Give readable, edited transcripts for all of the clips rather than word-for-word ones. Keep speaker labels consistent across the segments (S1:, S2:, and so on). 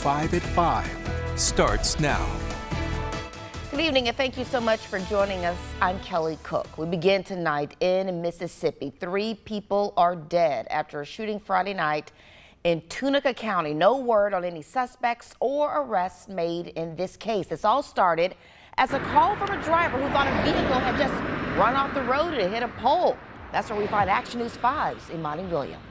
S1: 5 at 5 starts now.
S2: Good evening and thank you so much for joining us. I'm Kelly Cook. We begin tonight in Mississippi. 3 people are dead after a shooting Friday night in Tunica County. No word on any suspects or arrests made in this case. This all started as a call from a driver who thought a vehicle had just run off the road and hit a pole. That's where we find Action News 5's Imani Williams.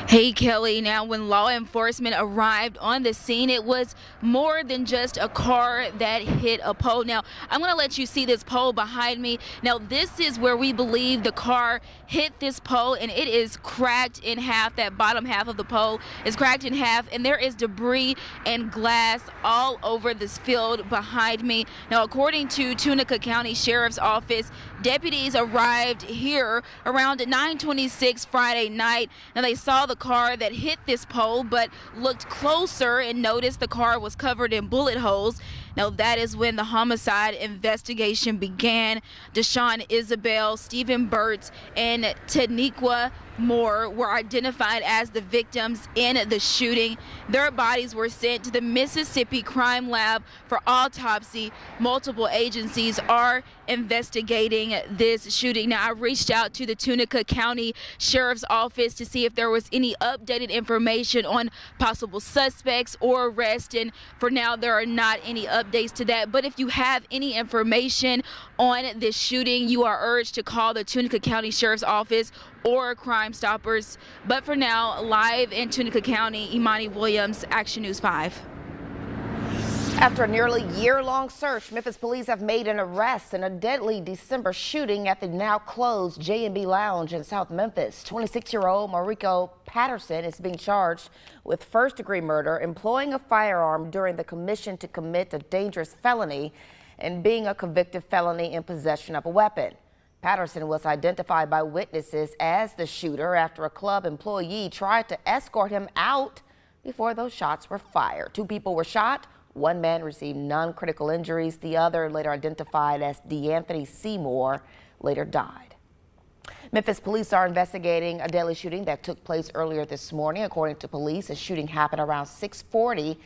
S3: Hey Kelly, now when law enforcement arrived on the scene, it was more than just a car that hit a pole. Now, I'm going to let you see this pole behind me. Now, this is where we believe the car hit this pole, and it is cracked in half. That bottom half of the pole is cracked in half, and there is debris and glass all over this field behind me. Now, according to Tunica County Sheriff's Office, deputies arrived here around 9:26 Friday night. Now, they saw the car that hit this pole, but looked closer and noticed the car was covered in bullet holes. Now, that is when the homicide investigation began. Deshaun Isabel, Stephen Burtz, and Taniqua Moore were identified as the victims in the shooting. Their bodies were sent to the Mississippi Crime Lab for autopsy. Multiple agencies are investigating this shooting. Now, I reached out to the Tunica County Sheriff's Office to see if there was any updated information on possible suspects or arrests, and for now there are not any updates to that. But if you have any information on this shooting, you are urged to call the Tunica County Sheriff's Office or Crime Stoppers. But for now, live in Tunica County, Imani Williams, Action News 5.
S2: After a nearly year-long search, Memphis police have made an arrest in a deadly December shooting at the now-closed J&B Lounge in South Memphis. 26-year-old Mariko Patterson is being charged with first-degree murder, employing a firearm during the commission to commit a dangerous felony, and being a convicted felony in possession of a weapon. Patterson was identified by witnesses as the shooter after a club employee tried to escort him out before those shots were fired. 2 people were shot. 1 man received non-critical injuries. The other, later identified as DeAnthony Seymour, later died. Memphis police are investigating a deadly shooting that took place earlier this morning. According to police, a shooting happened around 6:40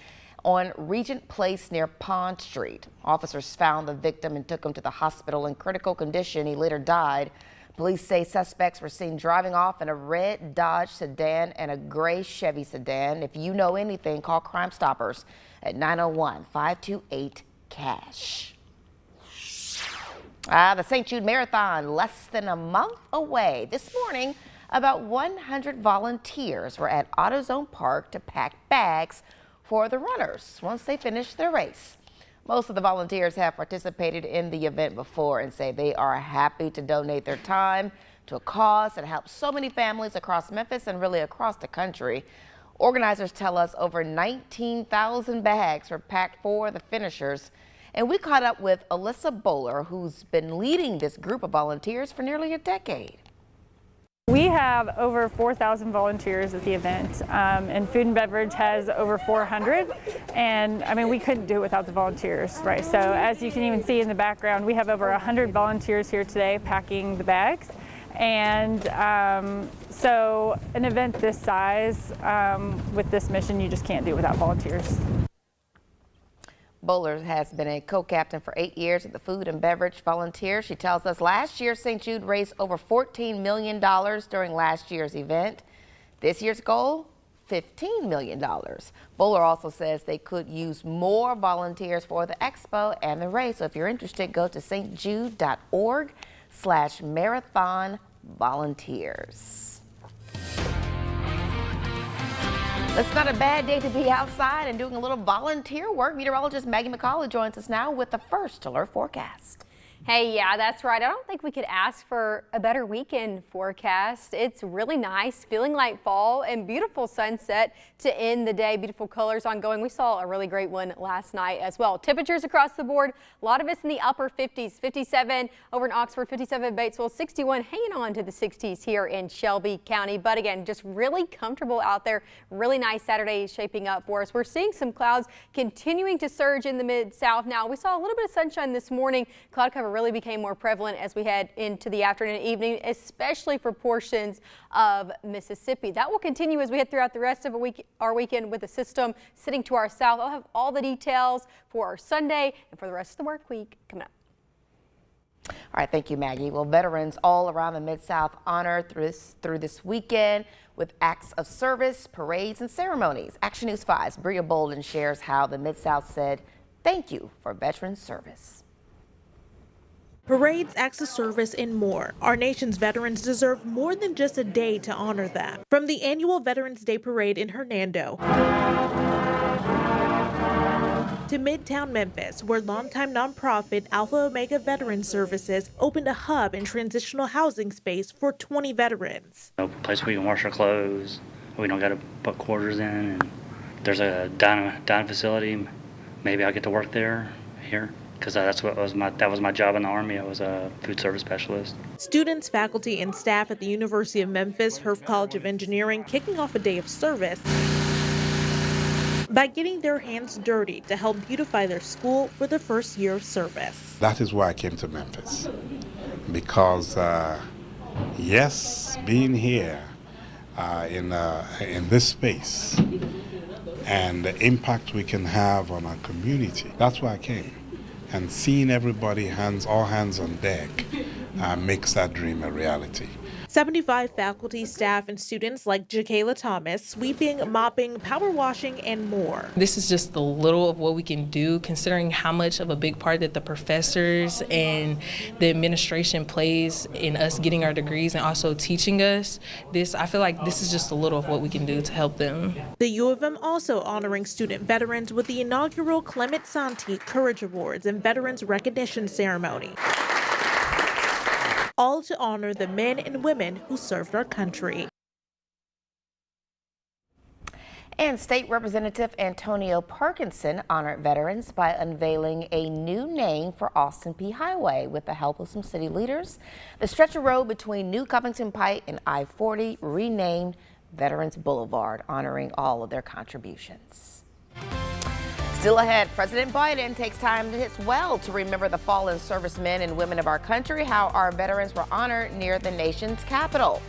S2: on Regent Place near Pond Street. Officers found the victim and took him to the hospital in critical condition. He later died. Police say suspects were seen driving off in a red Dodge sedan and a gray Chevy sedan. If you know anything, call Crime Stoppers at 901-528-CASH. The St. Jude Marathon less than a month away. This morning, about 100 volunteers were at AutoZone Park to pack bags for the runners once they finish their race. Most of the volunteers have participated in the event before and say they are happy to donate their time to a cause that helps so many families across Memphis and really across the country. Organizers tell us over 19,000 bags were packed for the finishers. And we caught up with Alyssa Bowler, who's been leading this group of volunteers for nearly a decade.
S4: We have over 4,000 volunteers at the event, and food and beverage has over 400. And I mean, we couldn't do it without the volunteers, right? So as you can even see in the background, we have over 100 volunteers here today packing the bags. And so an event this size, with this mission, you just can't do it without volunteers.
S2: Bowler has been a co-captain for 8 years with the Food and Beverage Volunteers. She tells us last year St. Jude raised over $14 million during last year's event. This year's goal, $15 million. Bowler also says they could use more volunteers for the expo and the race. So if you're interested, go to stjude.org/marathon-volunteers. It's not a bad day to be outside and doing a little volunteer work. Meteorologist Maggie McCauley joins us now with the first alert forecast.
S5: Hey, yeah, that's right. I don't think we could ask for a better weekend forecast. It's really nice, feeling like fall, and beautiful sunset to end the day. Beautiful colors ongoing. We saw a really great one last night as well. Temperatures across the board, a lot of us in the upper 50s, 57 over in Oxford, 57 in Batesville, 61 hanging on to the 60s here in Shelby County. But again, just really comfortable out there. Really nice Saturday shaping up for us. We're seeing some clouds continuing to surge in the mid-south now. We saw a little bit of sunshine this morning. Cloud cover really became more prevalent as we head into the afternoon and evening, especially for portions of Mississippi. That will continue as we head throughout the rest of our weekend with the system sitting to our south. I'll have all the details for our Sunday and for the rest of the work week coming up.
S2: All right, thank you, Maggie. Well, veterans all around the Mid-South honored through this weekend with acts of service, parades, and ceremonies. Action News 5's Bria Bolden shares how the Mid-South said thank you for veterans service.
S6: Parades, acts of service, and more. Our nation's veterans deserve more than just a day to honor them. From the annual Veterans Day Parade in Hernando to Midtown Memphis, where longtime nonprofit Alpha Omega Veterans Services opened a hub and transitional housing space for 20 veterans.
S7: A place where we can wash our clothes. We don't got to put quarters in. And there's a dining facility. Maybe I'll get to work there here because that was my job in the Army. I was a food service specialist.
S6: Students, faculty, and staff at the University of Memphis Herf College of Engineering kicking off a day of service by getting their hands dirty to help beautify their school for the first year of service.
S8: That is why I came to Memphis, because yes, being here in this space and the impact we can have on our community, that's why I came. And seeing everybody, all hands on deck, makes that dream a reality.
S6: 75 faculty, staff, and students like Jakayla Thomas, sweeping, mopping, power washing, and more.
S9: This is just a little of what we can do, considering how much of a big part that the professors and the administration plays in us getting our degrees and also teaching us. I feel like this is just a little of what we can do to help them.
S6: The U of M also honoring student veterans with the inaugural Clement Santi Courage Awards and Veterans Recognition Ceremony, all to honor the men and women who served our country.
S2: And State Representative Antonio Parkinson honored veterans by unveiling a new name for Austin Peay Highway with the help of some city leaders. The stretch of road between New Covington Pike and I-40 renamed Veterans Boulevard, honoring all of their contributions. Still ahead, President Biden takes time as well to remember the fallen servicemen and women of our country, how our veterans were honored near the nation's capital.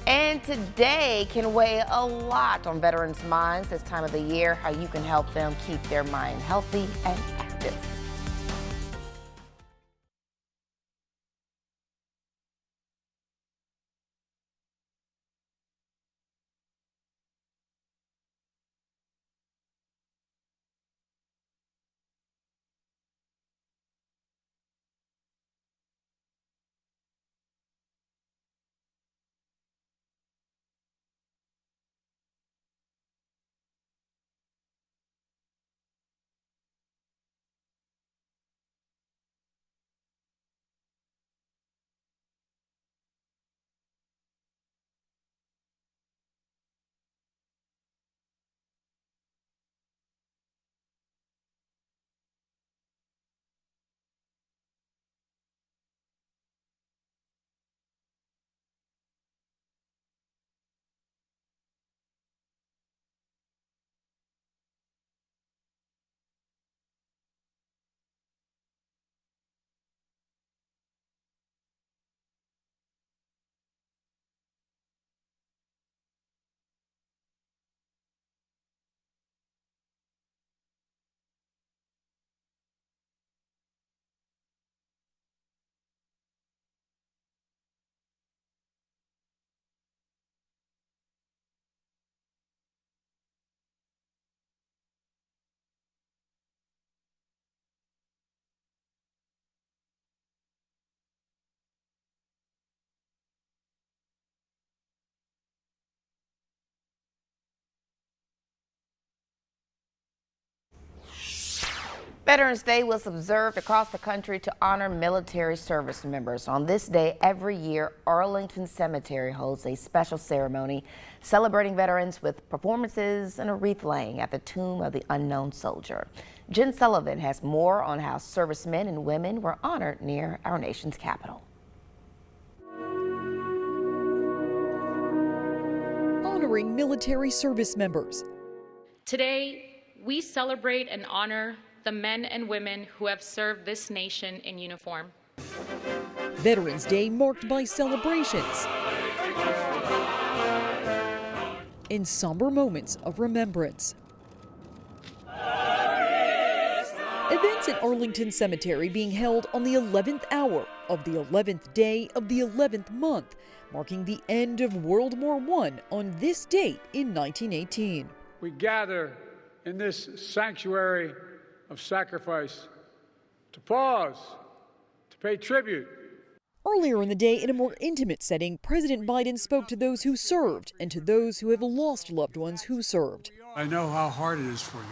S2: And today can weigh a lot on veterans' minds this time of the year, how you can help them keep their mind healthy and active. Veterans Day was observed across the country to honor military service members. On this day every year, Arlington Cemetery holds a special ceremony celebrating veterans with performances and a wreath laying at the tomb of the unknown soldier. Jen Sullivan has more on how servicemen and women were honored near our nation's capital.
S10: Honoring military service members.
S11: Today, we celebrate and honor
S10: the men and women who have served this nation in uniform.
S11: Veterans Day marked by celebrations and somber moments of remembrance. Events at Arlington Cemetery being held on the 11th hour of the 11th day of the 11th month, marking the end of World War I on this date in 1918.
S12: We gather in this sanctuary of sacrifice to pause, to pay tribute.
S11: Earlier in the day, in a more intimate setting, President Biden spoke to those who served and to those who have lost loved ones who served.
S12: I know how hard it is for you.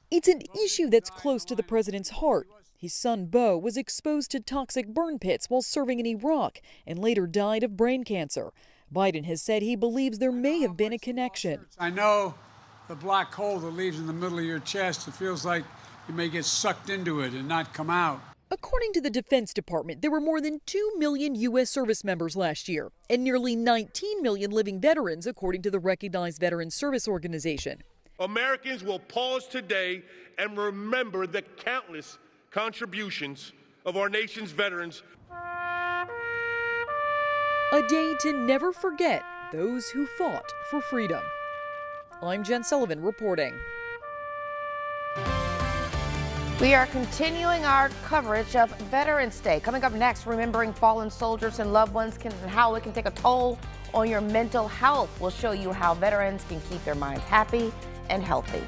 S11: It's an issue that's close to the president's heart. His son, Beau, was exposed to toxic burn pits while serving in Iraq and later died of brain cancer. Biden has said he believes there may have been a connection.
S12: I know the black hole that leaves in the middle of your chest, it feels like you may get sucked into it and not come out.
S11: According to the Defense Department, there were more than 2 million U.S. service members last year and nearly 19 million living veterans, according to the recognized Veterans Service Organization.
S13: Americans will pause today and remember the countless contributions of our nation's veterans.
S11: A day to never forget those who fought for freedom. I'm Jen Sullivan reporting.
S2: We are continuing our coverage of Veterans Day. Coming up next, remembering fallen soldiers and loved ones and how it can take a toll on your mental health. We'll show you how veterans can keep their minds happy and healthy.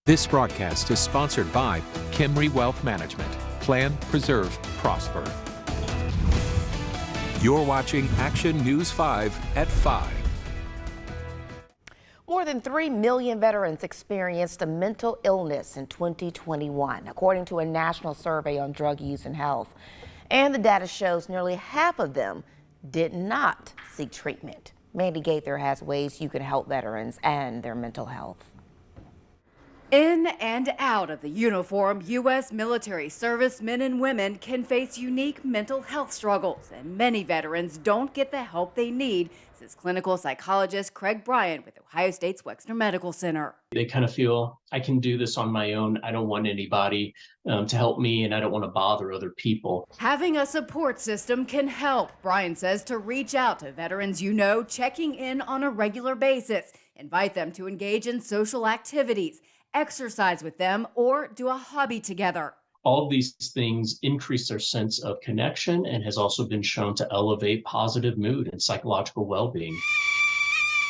S1: This broadcast is sponsored by Kimry Wealth Management. Plan, preserve, prosper. You're watching Action News 5 at 5.
S2: More than 3 million veterans experienced a mental illness in 2021, according to a national survey on drug use and health. And the data shows nearly half of them did not seek treatment. Mandy Gaither has ways you can help veterans and their mental health.
S14: In and out of the uniform, U.S. military servicemen and women can face unique mental health struggles, and many veterans don't get the help they need, says clinical psychologist Craig Bryant with Ohio State's Wexner Medical Center.
S15: They kind of feel, I can do this on my own. I don't want anybody to help me, and I don't want to bother other people.
S14: Having a support system can help, Bryant says, to reach out to veterans you know, checking in on a regular basis, invite them to engage in social activities, exercise with them, or do a hobby together.
S15: All of these things increase their sense of connection and has also been shown to elevate positive mood and psychological well-being.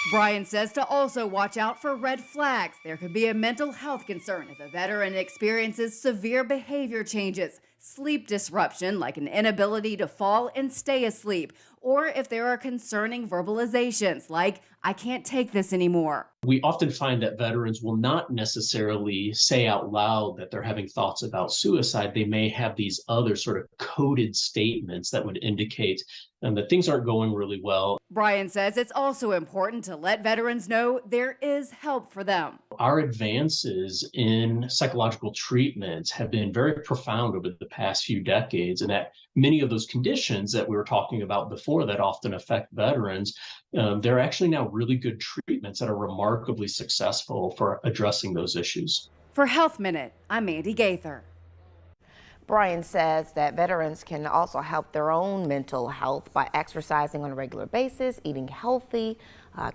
S14: Brian says to also watch out for red flags. There could be a mental health concern if a veteran experiences severe behavior changes, sleep disruption like an inability to fall and stay asleep, or if there are concerning verbalizations like, "I can't take this anymore."
S15: We often find that veterans will not necessarily say out loud that they're having thoughts about suicide. They may have these other sort of coded statements that would indicate that things aren't going really well.
S14: Brian says it's also important to let veterans know there is help for them.
S15: Our advances in psychological treatments have been very profound over the past few decades, and that many of those conditions that we were talking about before that often affect veterans, there are actually now really good treatments that are remarkably successful for addressing those issues.
S14: For Health Minute, I'm Mandy Gaither.
S2: Brian says that veterans can also help their own mental health by exercising on a regular basis, eating healthy,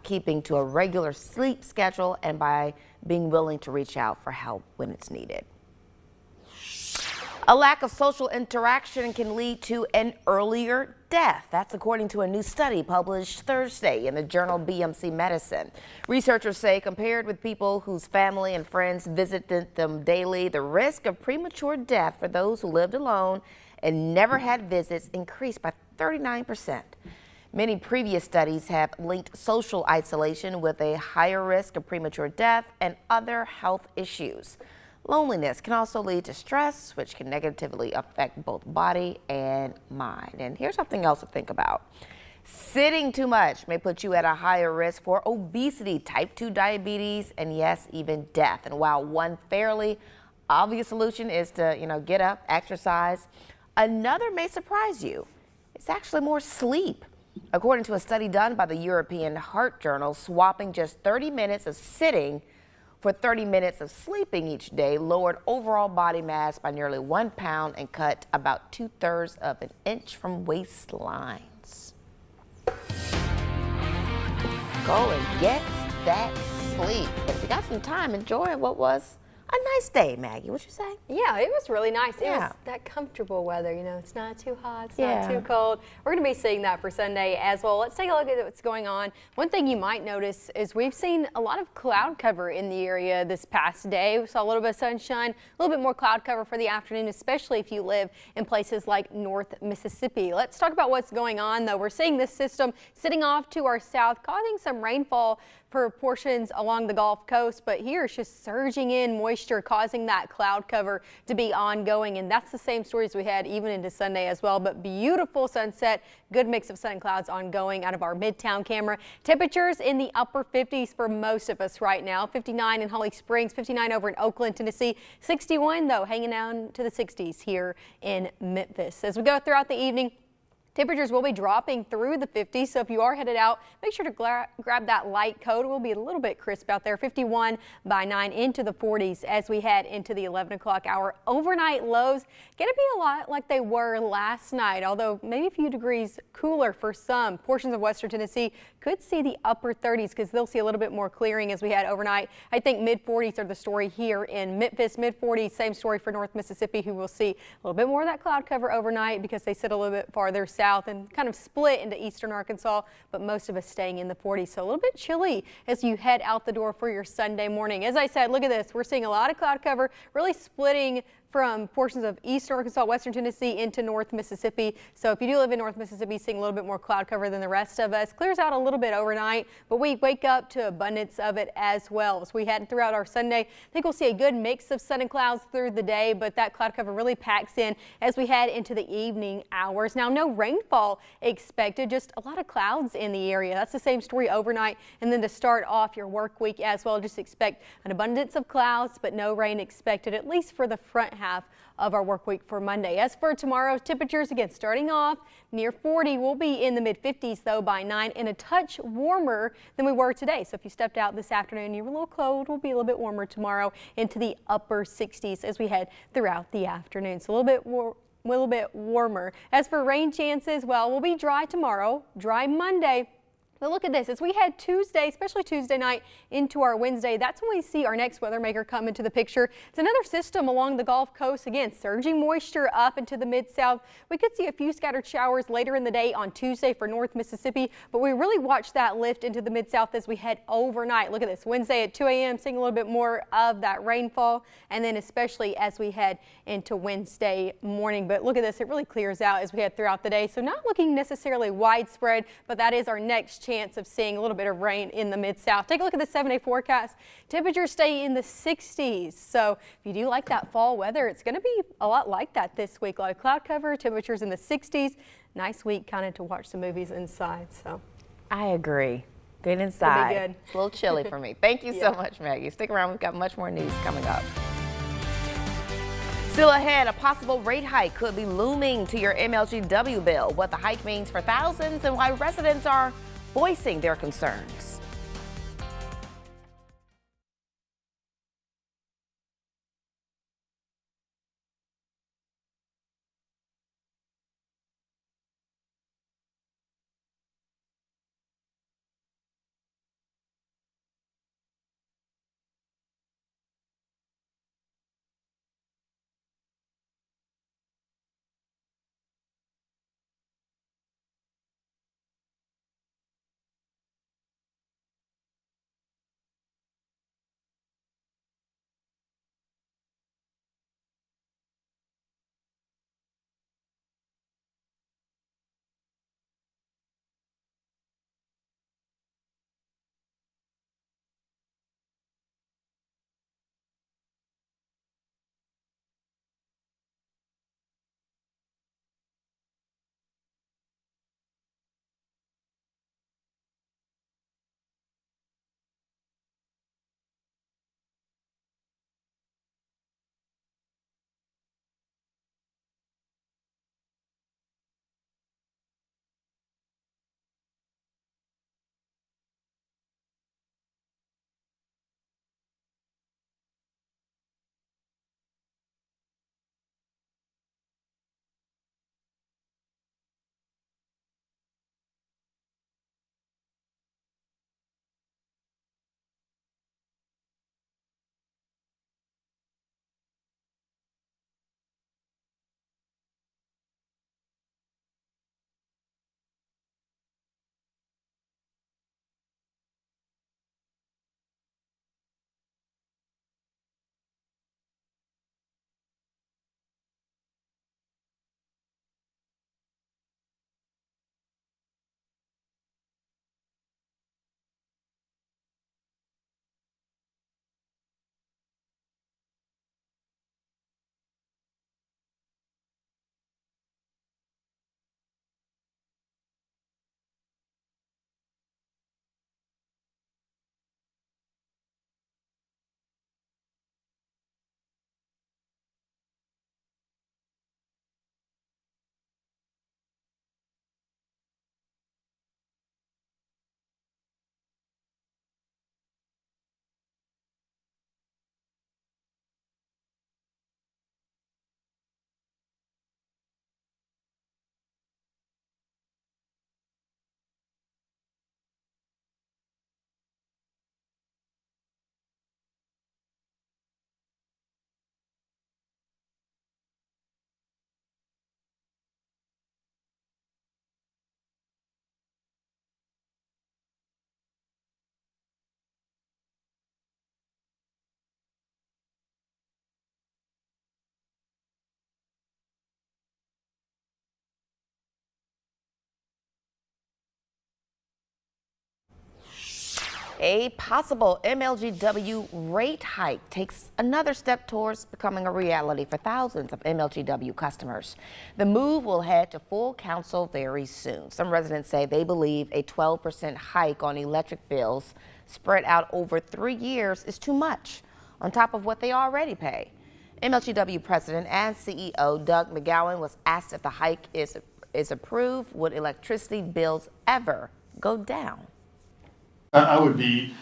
S2: keeping to a regular sleep schedule, and by being willing to reach out for help when it's needed. A lack of social interaction can lead to an earlier death. That's according to a new study published Thursday in the journal BMC Medicine. Researchers say compared with people whose family and friends visited them daily, the risk of premature death for those who lived alone and never had visits increased by 39%. Many previous studies have linked social isolation with a higher risk of premature death and other health issues. Loneliness can also lead to stress, which can negatively affect both body and mind. And here's something else to think about. Sitting too much may put you at a higher risk for obesity, type 2 diabetes, and yes, even death. And while one fairly obvious solution is to, get up, exercise, another may surprise you. It's actually more sleep. According to a study done by the European Heart Journal, swapping just 30 minutes of sitting for 30 minutes of sleeping each day lowered overall body mass by nearly 1 pound and cut about 2/3 of an inch from waistlines. Go and get that sleep. If you got some time, enjoy what was a nice day, Maggie. What you say?
S5: Yeah, it was really nice. It
S2: Yeah.
S5: was that comfortable weather, it's not too hot, it's
S2: Yeah.
S5: not too cold. We're going to be seeing that for Sunday as well. Let's take a look at what's going on. One thing you might notice is we've seen a lot of cloud cover in the area this past day. We saw a little bit of sunshine, a little bit more cloud cover for the afternoon, especially if you live in places like North Mississippi. Let's talk about what's going on, though. We're seeing this system sitting off to our south, causing some rainfall for portions along the Gulf Coast, but here it's just surging in moisture, causing that cloud cover to be ongoing, and that's the same stories we had even into Sunday as well. But beautiful sunset, good mix of sun and clouds ongoing out of our Midtown camera. Temperatures in the upper 50s for most of us right now. 59 in Holly Springs, 59 over in Oakland, Tennessee, 61 though hanging down to the 60s here in Memphis. As we go throughout the evening, temperatures will be dropping through the 50s, so if you are headed out, make sure to grab that light coat. It will be a little bit crisp out there. 51 by 9 into the 40s as we head into the 11 o'clock hour. Overnight lows going to be a lot like they were last night, although maybe a few degrees cooler for some. Portions of western Tennessee could see the upper 30s because they'll see a little bit more clearing as we head overnight. I think mid-40s are the story here in Memphis. Mid-40s, same story for North Mississippi, who will see a little bit more of that cloud cover overnight because they sit a little bit farther south and kind of split into eastern Arkansas, but most of us staying in the 40s. So a little bit chilly as you head out the door for your Sunday morning. As I said, look at this. We're seeing a lot of cloud cover, really splitting from portions of eastern Arkansas, western Tennessee into North Mississippi. So if you do live in North Mississippi, seeing a little bit more cloud cover than the rest of us. Clears out a little bit overnight, but we wake up to abundance of it as well. As we head throughout our Sunday, I think we'll see a good mix of sun and clouds through the day, but that cloud cover really packs in as we head into the evening hours. Now, no rainfall expected, just a lot of clouds in the area. That's the same story overnight. And then to start off your work week as well, just expect an abundance of clouds, but no rain expected, at least for the front half of our work week for Monday. As for tomorrow, temperatures again starting off near 40. We'll be in the mid-50s though by 9 and a touch warmer than we were today. So if you stepped out this afternoon, you were a little cold. We'll be a little bit warmer tomorrow into the upper 60s as we head throughout the afternoon. So a little bit warmer. As for rain chances, well, we'll be dry tomorrow, dry Monday. But look at this, as we head Tuesday, especially Tuesday night into our Wednesday, that's when we see our next weather maker come into the picture. It's another system along the Gulf Coast. Again, surging moisture up into the mid-south. We could see a few scattered showers later in the day on Tuesday for North Mississippi, but we really watch that lift into the mid-south as we head overnight. Look at this, Wednesday at 2 a.m. seeing a little bit more of that rainfall, and then especially as we head into Wednesday morning. But look at this, it really clears out as we head throughout the day. So not looking necessarily widespread, but that is our next chance of seeing a little bit of rain in the mid-south. Take a look at the 7-day forecast. Temperatures stay in the 60s. So if you do like that fall weather, it's going to be a lot like that this week. A lot of cloud cover, temperatures in the 60s. Nice week kind of to watch some movies inside. So
S2: I agree. Good inside.
S5: It'll be good.
S2: It's a little chilly for me. Thank you so much, Maggie. Stick around. We've got much more news coming up. Still ahead, a possible rate hike could be looming to your MLGW bill. What the hike means for thousands and why residents are voicing their concerns. A possible MLGW rate hike takes another step towards becoming a reality for thousands of MLGW customers. The move will head to full council very soon. Some residents say they believe a 12% hike on electric bills spread out over 3 years is too much on top of what they already pay. MLGW President and CEO Doug McGowan was asked if the hike is approved, would electricity bills ever go down?
S16: I would be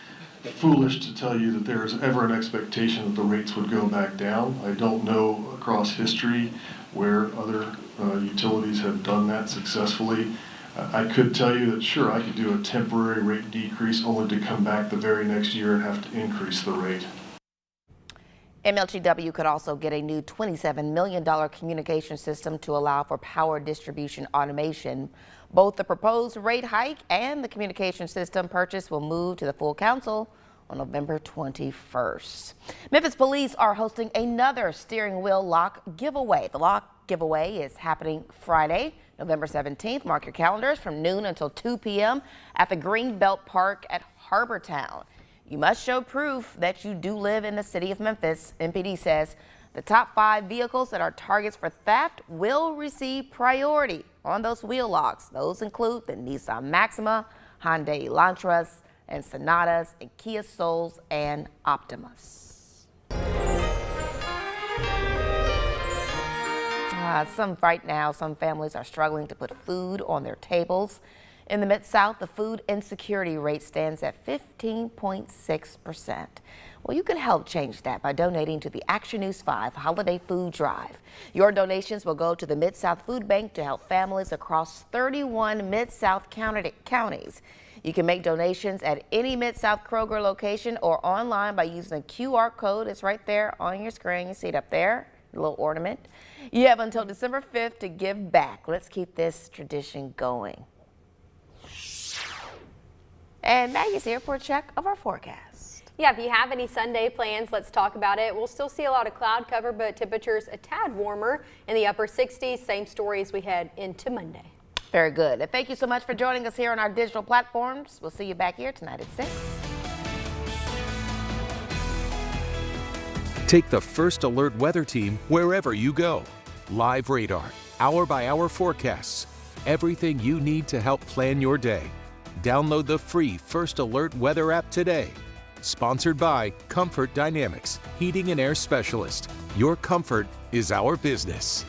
S16: foolish to tell you that there is ever an expectation that the rates would go back down. I don't know across history where other utilities have done that successfully. I could tell you that, sure, I could do a temporary rate decrease only to come back the very next year and have to increase the rate.
S2: MLGW could also get a new $27 million communication system to allow for power distribution automation. Both the proposed rate hike and the communication system purchase will move to the full council on November 21st. Memphis police are hosting another steering wheel lock giveaway. The lock giveaway is happening Friday, November 17th. Mark your calendars from noon until 2 p.m. at the Greenbelt Park at Harbortown. You must show proof that you do live in the city of Memphis. MPD says the top 5 vehicles that are targets for theft will receive priority on those wheel locks. Those include the Nissan Maxima, Hyundai Elantras, and Sonatas, and Kia Souls and Optimus. Right now, some families are struggling to put food on their tables. In the Mid-South, the food insecurity rate stands at 15.6%. Well, you can help change that by donating to the Action News 5 Holiday Food Drive. Your donations will go to the Mid-South Food Bank to help families across 31 Mid-South counties. You can make donations at any Mid-South Kroger location or online by using the QR code. It's right there on your screen. You see it up there, a little ornament. You have until December 5th to give back. Let's keep this tradition going. And Maggie's here for a check of our forecast.
S5: Yeah, if you have any Sunday plans, let's talk about it. We'll still see a lot of cloud cover, but temperatures a tad warmer in the upper 60s. Same story as we head into Monday.
S2: Very good. And thank you so much for joining us here on our digital platforms. We'll see you back here tonight at 6.
S1: Take the First Alert Weather Team wherever you go. Live radar, hour-by-hour forecasts, everything you need to help plan your day. Download the free First Alert Weather app today. Sponsored by Comfort Dynamics, Heating and Air Specialist. Your comfort is our business.